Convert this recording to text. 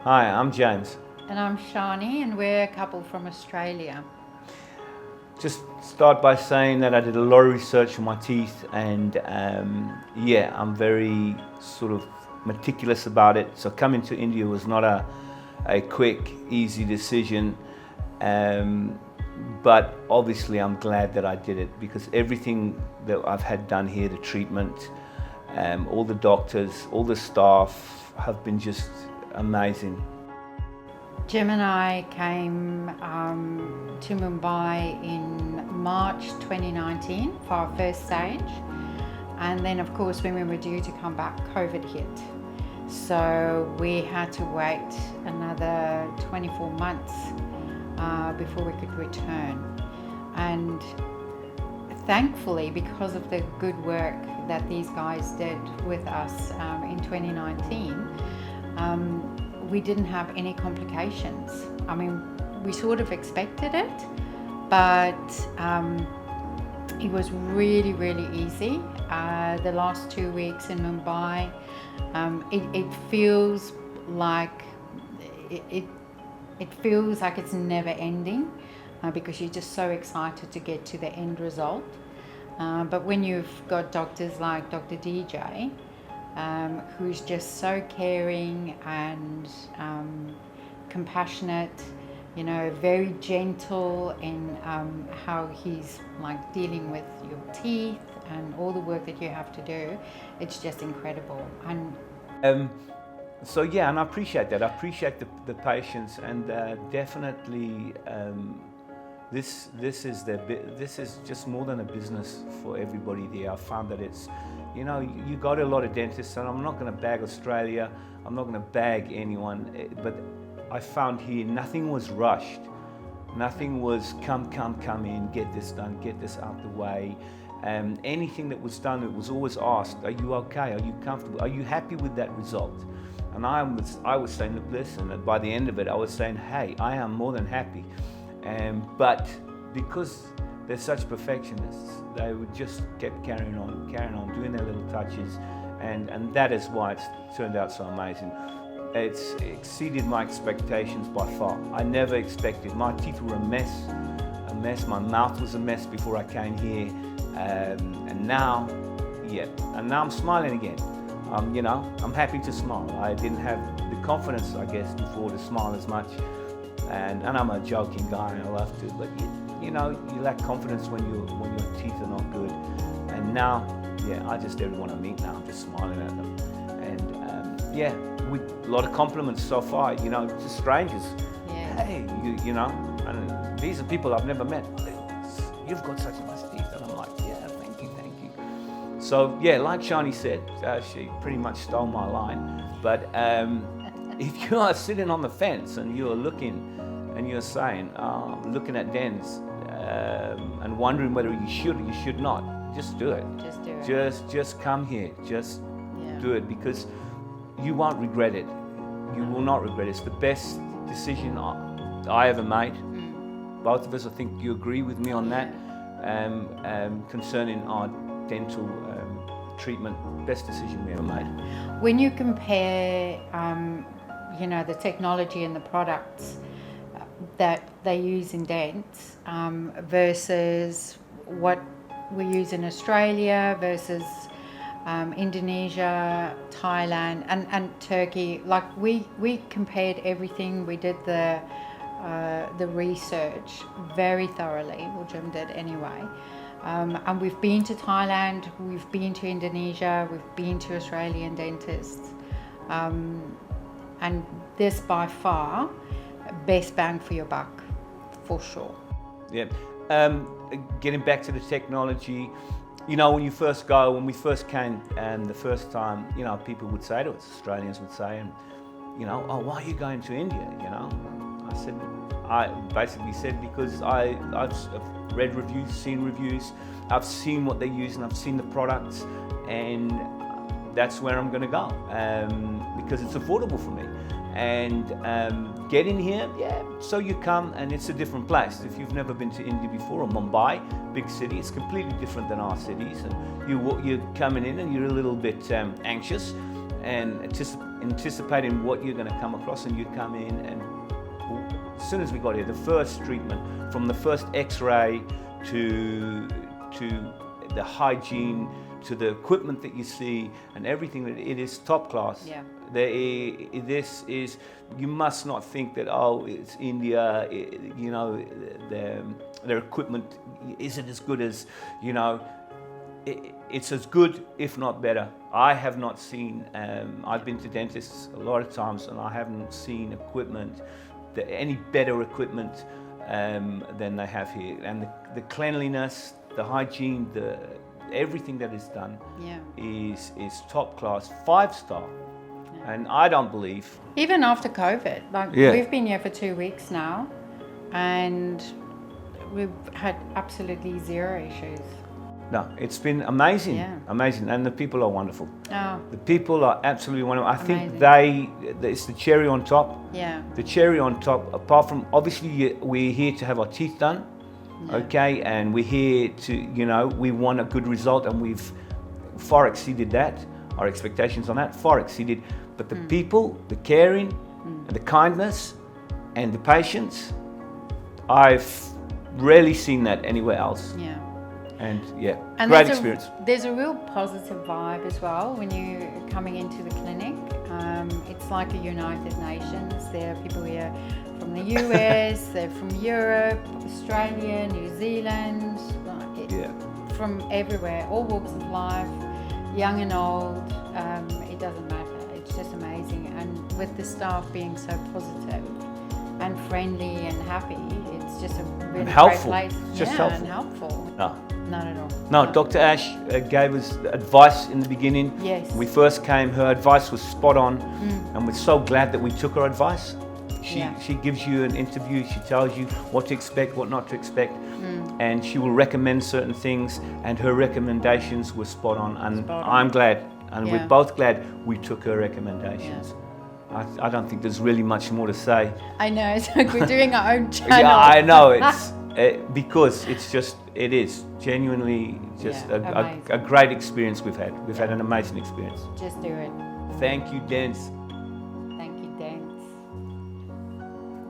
Hi, I'm James. And I'm Shawnee, and we're a couple from Australia. Just start by saying that I did a lot of research on my teeth, and I'm very sort of meticulous about it. So coming to India was not a quick, easy decision, but obviously I'm glad that I did it, because everything that I've had done here, the treatment, all the doctors, all the staff have been just amazing. Jim and I came to Mumbai in March 2019 for our first stage, and then of course when we were due to come back, COVID hit. So we had to wait another 24 months before we could return. And thankfully, because of the good work that these guys did with us in 2019, we didn't have any complications. I mean, we sort of expected it, but it was really, really easy. The last 2 weeks in Mumbai, it feels like it's never ending, because you're just so excited to get to the end result. But when you've got doctors like Dr. DJ, who's just so caring and compassionate, you know, very gentle in how he's like dealing with your teeth and all the work that you have to do, it's just incredible. And and I appreciate that. I appreciate the patience, and definitely this is just more than a business for everybody there. I found that it's, you know, you got a lot of dentists, and I'm not going to bag Australia, I'm not going to bag anyone, but I found here nothing was rushed. Nothing was come in, get this done, get this out the way. Anything that was done, it was always asked, are you okay? Are you comfortable? Are you happy with that result? And I was saying, look, listen, and by the end of it, I was saying, hey, I am more than happy. But because they're such perfectionists, they would just kept carrying on, doing their little touches, and that is why it's turned out so amazing. It's exceeded my expectations by far. I never expected. My teeth were a mess. My mouth was a mess before I came here, and now I'm smiling again. I'm happy to smile. I didn't have the confidence, I guess, before to smile as much, and I'm a joking guy, and I love to, but you lack confidence when your teeth are not good. And now, everyone I meet now, I'm just smiling at them. And with a lot of compliments so far, to strangers. yeah. Hey, and these are people I've never met. You've got such nice teeth, and I'm like, yeah, thank you. So like Shawnee said, she pretty much stole my line. But if you are sitting on the fence and you're looking and you're saying, looking at Dentzz and wondering whether you should or you should not, just do it. Just do it. Just come here. Just do it, because you won't regret it. You will not regret it. It's the best decision I ever made. Both of us, I think you agree with me on that. Concerning our dental treatment, best decision we ever made. When you compare, the technology and the products that they use in Dentzz versus what we use in Australia versus Indonesia, Thailand, and Turkey, like we compared everything. We did the research very thoroughly, or Jim did anyway. And we've been to Thailand, we've been to Indonesia, we've been to Australian dentists, and this by far best bang for your buck, for sure. Yeah. Getting back to the technology, when we first came, and the first time, people would say to us, Australians would say, oh, why are you going to India? I basically said because I've read reviews, seen reviews, I've seen what they use, and I've seen the products, and that's where I'm going to go, because it's affordable for me. And getting here, so you come, and it's a different place. If you've never been to India before, or Mumbai, big city, it's completely different than our cities, and you're coming in and you're a little bit anxious and anticipating what you're going to come across, and you come in, and as soon as we got here, the first treatment, from the first X-ray to the hygiene, to the equipment that you see, and everything, it is top class. Yeah. This is, you must not think that, oh, it's India, you know, their equipment isn't as good as, you know, it's as good, if not better. I have not seen, I've been to dentists a lot of times, and I haven't seen equipment, any better equipment than they have here. And the cleanliness, the hygiene, everything that is done is top class, 5-star. And I don't believe, even after COVID, like we've been here for 2 weeks now, and we've had absolutely zero issues. no, it's been amazing, Yeah. amazing, and the people are wonderful. Oh, The people are absolutely wonderful. I think Amazing. it's the cherry on top. yeah. The cherry on top, apart from, obviously we're here to have our teeth done, okay, and we're here to, you know, we want a good result, and we've far exceeded that, our expectations on that, far exceeded. But the people, the caring, and the kindness, and the patience, I've rarely seen that anywhere else. Yeah. And yeah, And great experience. There's a real positive vibe as well when you're coming into the clinic. It's like a United Nations. There are people here from the US, they're from Europe, Australia, New Zealand, from everywhere, all walks of life, young and old. It doesn't matter. It's just amazing. And with the staff being so positive and friendly and happy, it's just a really helpful. great place. Just helpful. And helpful. No. Not at all. No, Dr. Ash gave us advice in the beginning. Yes. When we first came, her advice was spot on, and we're so glad that we took her advice. She gives you an interview, she tells you what to expect, what not to expect, and she will recommend certain things, and her recommendations were spot on, and I'm glad, and we're both glad we took her recommendations. I don't think there's really much more to say. I know, it's like we're doing our own channel. Yeah, I know, it's because it is genuinely just a great experience we've had. We've had an amazing experience. Just do it. Thank you, Dentzz.